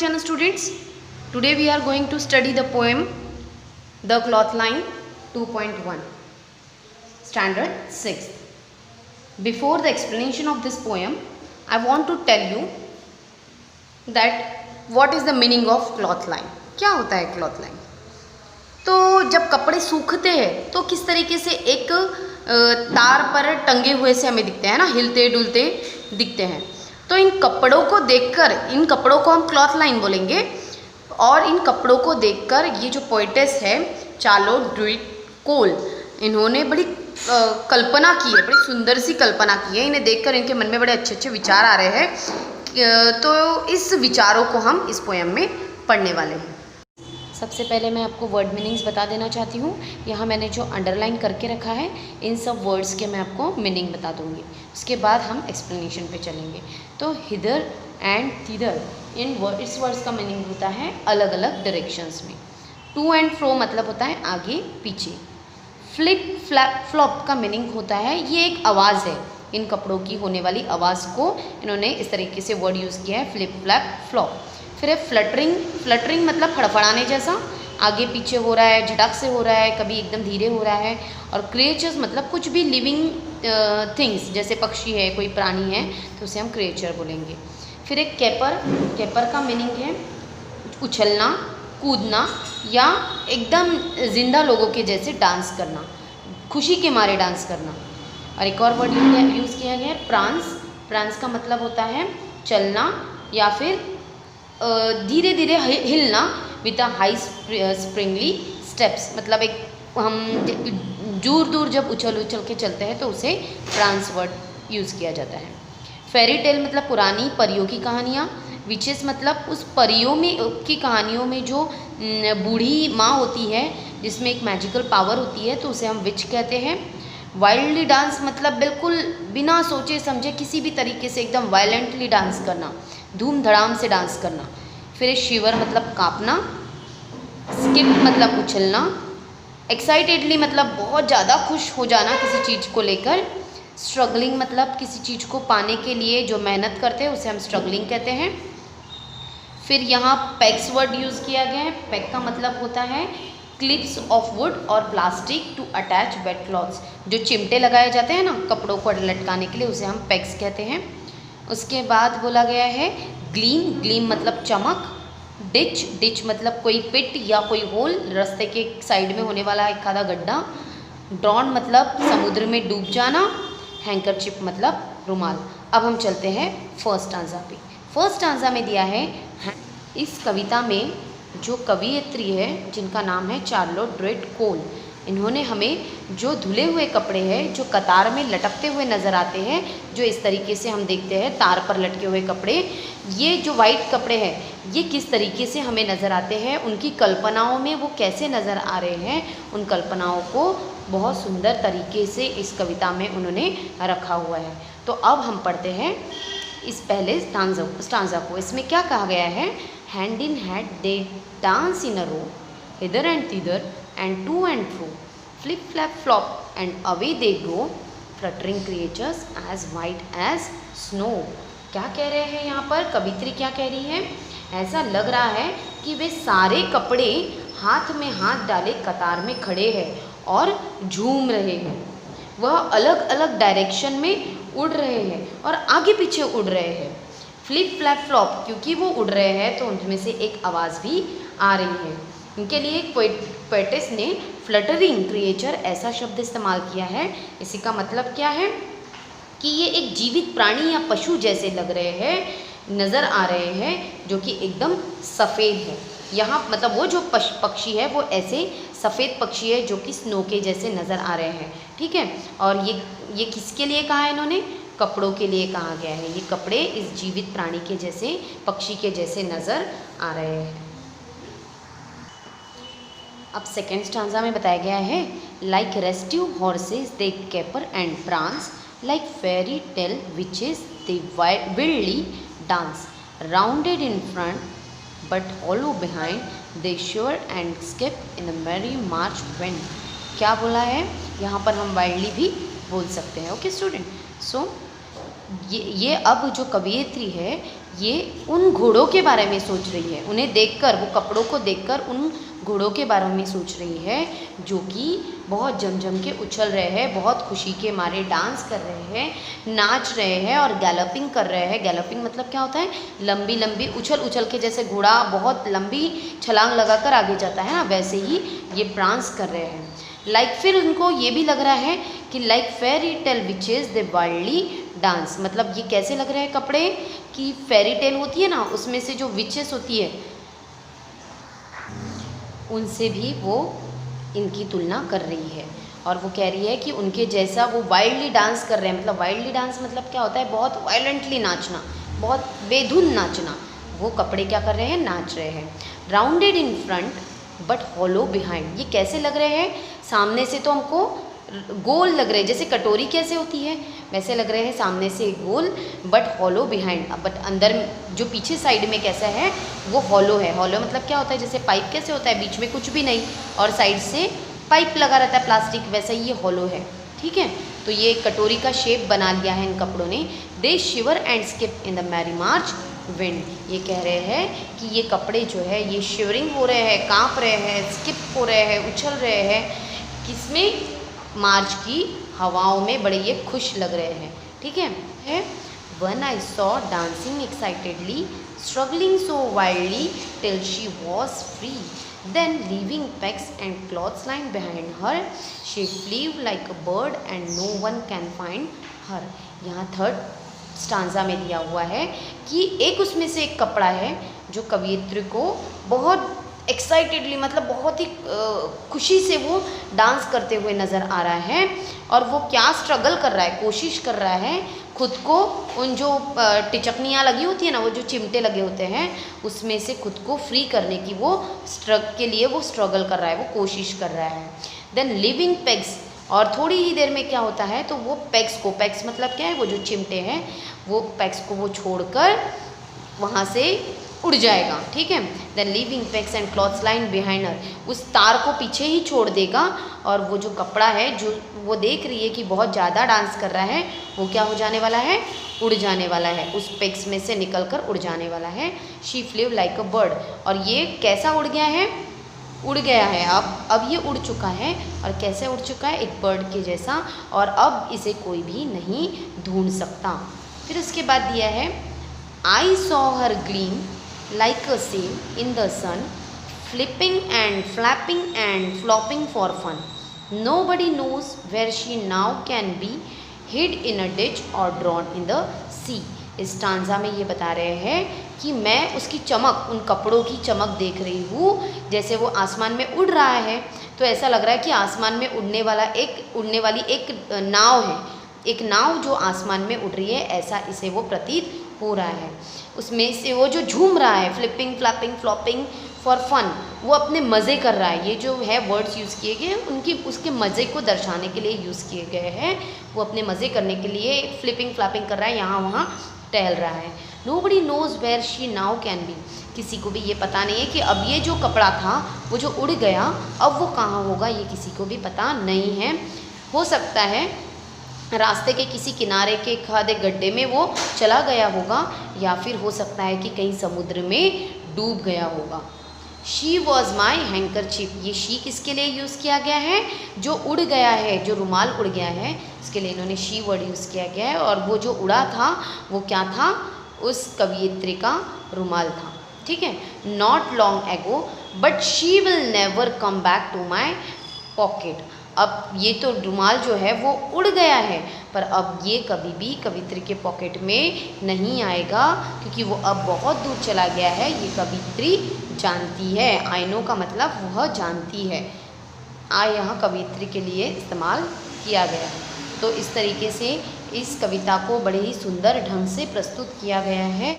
channel students. Today we are going to study the poem The Cloth Line 2.1 Standard 6. Before the explanation of this poem, I want to tell you that what is the meaning of cloth line. क्या होता है cloth line? तो जब कपड़े सूखते हैं तो किस तरीके से एक तार पर टंगे हुए से हमें दिखते हैं ना, हिलते डुलते दिखते हैं। तो इन कपड़ों को देखकर, इन कपड़ों को हम क्लॉथ लाइन बोलेंगे। और इन कपड़ों को देखकर ये जो पोइटेस है चार्लोट ड्रूइट कोल, इन्होंने बड़ी कल्पना की है, बड़ी सुंदर सी कल्पना की है। इन्हें देखकर इनके मन में बड़े अच्छे अच्छे विचार आ रहे हैं। तो इस विचारों को हम इस पोएम में पढ़ने वाले हैं। सबसे पहले मैं आपको वर्ड मीनिंग्स बता देना चाहती हूँ। यहाँ मैंने जो अंडरलाइन करके रखा है, इन सब वर्ड्स के मैं आपको मीनिंग बता दूँगी। उसके बाद हम एक्सप्लेनेशन पे चलेंगे। तो हिदर एंड थिदर, इस वर्ड्स का मीनिंग होता है अलग अलग डायरेक्शंस में। टू एंड फ्रो मतलब होता है आगे पीछे। फ्लिप फ्लैप फ्लॉप का मीनिंग होता है, ये एक आवाज़ है, इन कपड़ों की होने वाली आवाज़ को इन्होंने इस तरीके से वर्ड यूज़ किया है, फ्लिप फ्लैप फ्लॉप। फिर है फ्लटरिंग, फ्लटरिंग मतलब फड़फड़ाने जैसा, आगे पीछे हो रहा है, झटक से हो रहा है, कभी एकदम धीरे हो रहा है। और क्रिएचर्स मतलब कुछ भी लिविंग थिंग्स, जैसे पक्षी है, कोई प्राणी है, तो उसे हम क्रिएचर बोलेंगे। फिर एक कैपर, कैपर का मीनिंग है उछलना, कूदना या एकदम जिंदा लोगों के जैसे डांस करना, खुशी के मारे डांस करना। और एक और वर्ड यूज़ किया गया है प्रांस, प्रांस का मतलब होता है चलना या फिर धीरे धीरे हिलना with a high Sprüngli steps, मतलब एक हम दूर दूर जब उछल उछल के चलते हैं तो उसे प्रांस वर्ड यूज़ किया जाता है। फेरी टेल मतलब पुरानी परियों की कहानियाँ। विचेस मतलब उस परियों में की कहानियों में जो बूढ़ी माँ होती है जिसमें एक मैजिकल पावर होती है, तो उसे हम विच कहते हैं। वाइल्डली डांस मतलब बिल्कुल बिना सोचे समझे किसी भी तरीके से एकदम वायलेंटली डांस करना, धूम धड़ाम से डांस करना। फिर शिवर मतलब कांपना। स्किप मतलब उछलना। एक्साइटेडली मतलब बहुत ज़्यादा खुश हो जाना किसी चीज़ को लेकर। स्ट्रगलिंग मतलब किसी चीज़ को पाने के लिए जो मेहनत करते हैं उसे हम स्ट्रगलिंग कहते हैं। फिर यहाँ पैक्स वर्ड यूज़ किया गया है। पैक का मतलब होता है क्लिप्स ऑफ वुड और plastic to attach wet clothes, जो चिमटे लगाए जाते हैं ना कपड़ों को लटकाने के लिए, उसे हम पैक्स कहते हैं। उसके बाद बोला गया है ग्लीम, ग्लीम मतलब चमक। डिच, डिच मतलब कोई पिट या कोई होल, रास्ते के साइड में होने वाला एक आधा गड्ढा। ड्रॉन मतलब समुद्र में डूब जाना। हैंकरचिप मतलब रुमाल। अब हम चलते हैं फर्स्ट स्टांजा पे। फर्स्ट स्टांजा में दिया है, इस कविता में जो कवियत्री है जिनका नाम है चार्लोट ड्रूइट कोल, इन्होंने हमें जो धुले हुए कपड़े हैं जो कतार में लटकते हुए नज़र आते हैं, जो इस तरीके से हम देखते हैं तार पर लटके हुए कपड़े, ये जो वाइट कपड़े हैं ये किस तरीके से हमें नज़र आते हैं, उनकी कल्पनाओं में वो कैसे नज़र आ रहे हैं, उन कल्पनाओं को बहुत सुंदर तरीके से इस कविता में उन्होंने रखा हुआ है। तो अब हम पढ़ते हैं इस पहले स्टांजा को। इसमें क्या कहा गया है, hand in hand they dance in a row, hither and thither and to and fro, flip flap flop and away they go, fluttering creatures as white as snow। क्या कह रहे हैं यहाँ पर कवित्री, क्या कह रही है, ऐसा लग रहा है कि वे सारे कपड़े हाथ में हाथ डाले कतार में खड़े हैं और झूम रहे हैं। वह अलग अलग डायरेक्शन में उड़ रहे हैं और आगे पीछे उड़ रहे हैं। फ्लिप फ्लैप फ्लॉप, क्योंकि वो उड़ रहे हैं तो उनमें से एक आवाज़ भी आ रही है। इनके लिए पोएटिस ने फ्लटरिंग क्रिएचर ऐसा शब्द इस्तेमाल किया है। इसी का मतलब क्या है कि ये एक जीवित प्राणी या पशु जैसे लग रहे हैं, नज़र आ रहे हैं, जो कि एकदम सफ़ेद है। यहाँ मतलब वो जो पक्षी है वो ऐसे सफ़ेद पक्षी है जो कि स्नो के जैसे नज़र आ रहे हैं, ठीक है। और ये किसके लिए कहा है इन्होंने, कपड़ों के लिए कहा गया है। ये कपड़े इस जीवित प्राणी के जैसे, पक्षी के जैसे नज़र आ रहे हैं। अब सेकेंड स्टांजा में बताया गया है, like rescue horses they caper and prance, like fairy tale witches they wildly dance, rounded in front but hollow behind they shiver and skip in the merry March wind. क्या बोला है यहाँ पर, हम वाइल्डली भी बोल सकते हैं। ओके स्टूडेंट, सो ये अब जो कवियत्री है ये उन घोड़ों के बारे में सोच रही है, उन्हें देखकर, वो कपड़ों को देखकर उन घोड़ों के बारे में सोच रही है जो कि बहुत जम के उछल रहे हैं, बहुत खुशी के मारे डांस कर रहे हैं, नाच रहे हैं और गैलपिंग कर रहे हैं। गैलपिंग मतलब क्या होता है? लंबी लंबी उछल के, जैसे घोड़ा बहुत लंबी छलांग लगाकर आगे जाता है ना, वैसे ही ये डांस कर रहे हैं। फिर उनको ये भी लग रहा है कि लाइक फेरी टेल विचेस दे वाइल्डली डांस, मतलब ये कैसे लग रहे हैं कपड़े कि फेरी टेल होती है ना, उसमें से जो विचेस होती है उनसे भी वो इनकी तुलना कर रही है और वो कह रही है कि उनके जैसा वो वाइल्डली डांस कर रहे हैं। मतलब वाइल्डली डांस मतलब क्या होता है? बहुत वायलेंटली नाचना, बहुत बेधुन नाचना। वो कपड़े क्या कर रहे हैं? नाच रहे हैं। Rounded in front but hollow behind, ये कैसे लग रहे हैं? सामने से तो हमको गोल लग रहे हैं, जैसे कटोरी कैसे होती है वैसे लग रहे हैं सामने से गोल, बट हॉलो बिहाइंड, बट अंदर जो पीछे साइड में कैसा है? वो हॉलो है। हॉलो मतलब क्या होता है? जैसे पाइप कैसे होता है, बीच में कुछ भी नहीं और साइड से पाइप लगा रहता है प्लास्टिक, वैसा ही ये हॉलो है। ठीक है, तो ये कटोरी का शेप बना लिया है इन कपड़ों ने। They shiver and skip in the merry March wind, ये कह रहे हैं कि ये कपड़े जो है ये शिवरिंग हो रहे हैं, काँप रहे हैं, स्किप हो रहे हैं, उछल रहे हैं, किसमें? मार्च की हवाओं में बड़े ये खुश लग रहे हैं। ठीक है। One I saw dancing excitedly struggling so wildly till she was free then leaving pegs and cloths lying behind her she flew like a bird and no one can find her। यहाँ third stanza में दिया हुआ है कि एक उसमें से एक कपड़ा है जो कवियत्री को बहुत एक्साइटेडली, मतलब बहुत ही खुशी से वो डांस करते हुए नज़र आ रहा है और वो क्या स्ट्रगल कर रहा है, कोशिश कर रहा है खुद को उन जो टिचकनियाँ लगी होती है ना, वो जो चिमटे लगे होते हैं उसमें से खुद को फ्री करने की वो के लिए वो स्ट्रगल कर रहा है, वो कोशिश कर रहा है। देन लिविंग पेग्स, और थोड़ी ही देर में क्या होता है तो वो पेग्स मतलब क्या है? वो जो चिमटे हैं वो पेग्स को वो छोड़कर वहाँ से उड़ जाएगा। ठीक है। Then leaving pegs and cloths line behind her, उस तार को पीछे ही छोड़ देगा और वो जो कपड़ा है जो वो देख रही है कि बहुत ज़्यादा डांस कर रहा है, वो क्या हो जाने वाला है? उड़ जाने वाला है, उस पेग्स में से निकलकर उड़ जाने वाला है। शी फ्लेव लाइक अ बर्ड, और ये कैसा उड़ गया है? उड़ गया है। अब ये उड़ चुका है, और कैसे उड़ चुका है? एक बर्ड के जैसा, और अब इसे कोई भी नहीं ढूंढ सकता। फिर उसके बाद दिया है I saw her gleam like a sail in the sun, flipping and flapping and flopping for fun. Nobody knows where she now can be, hid in a ditch or drawn in the sea। इस stanza में ये बता रहे हैं कि मैं उसकी चमक, उन कपड़ों की चमक देख रही हूँ, जैसे वो आसमान में उड़ रहा है तो ऐसा लग रहा है कि आसमान में उड़ने वाली एक नाव है, एक नाव जो आसमान में उड़ रही है, ऐसा इसे वो प्रतीत हो रहा है। उसमें से वो जो झूम रहा है, flipping flapping flopping for fun, वो अपने मज़े कर रहा है। ये जो है वर्ड्स यूज़ किए गए उसके मज़े को दर्शाने के लिए यूज़ किए गए हैं। वो अपने मज़े करने के लिए फ्लिपिंग फ्लैपिंग कर रहा है, यहाँ वहाँ टहल रहा है। Nobody knows where she now can be, किसी को भी ये पता नहीं है कि अब ये जो कपड़ा था वो जो उड़ गया अब वो कहाँ होगा, ये किसी को भी पता नहीं है। हो सकता है रास्ते के किसी किनारे के खादे गड्ढे में वो चला गया होगा, या फिर हो सकता है कि कहीं समुद्र में डूब गया होगा। शी वॉज माई हैंकरचीफ, ये शी किसके लिए यूज़ किया गया है? जो उड़ गया है, जो रुमाल उड़ गया है इसके लिए इन्होंने शी वर्ड यूज़ किया गया है। और वो जो उड़ा था वो क्या था? उस कवियत्री का रुमाल था। ठीक है। Not long ago but she will never come back to my pocket, अब ये तो रुमाल जो है वो उड़ गया है, पर अब ये कभी भी कवित्री के पॉकेट में नहीं आएगा, क्योंकि वो अब बहुत दूर चला गया है। ये कवित्री जानती है। आई नो का मतलब वह जानती है। आई यहाँ कवित्री के लिए इस्तेमाल किया गया है। तो इस तरीके से इस कविता को बड़े ही सुंदर ढंग से प्रस्तुत किया गया है।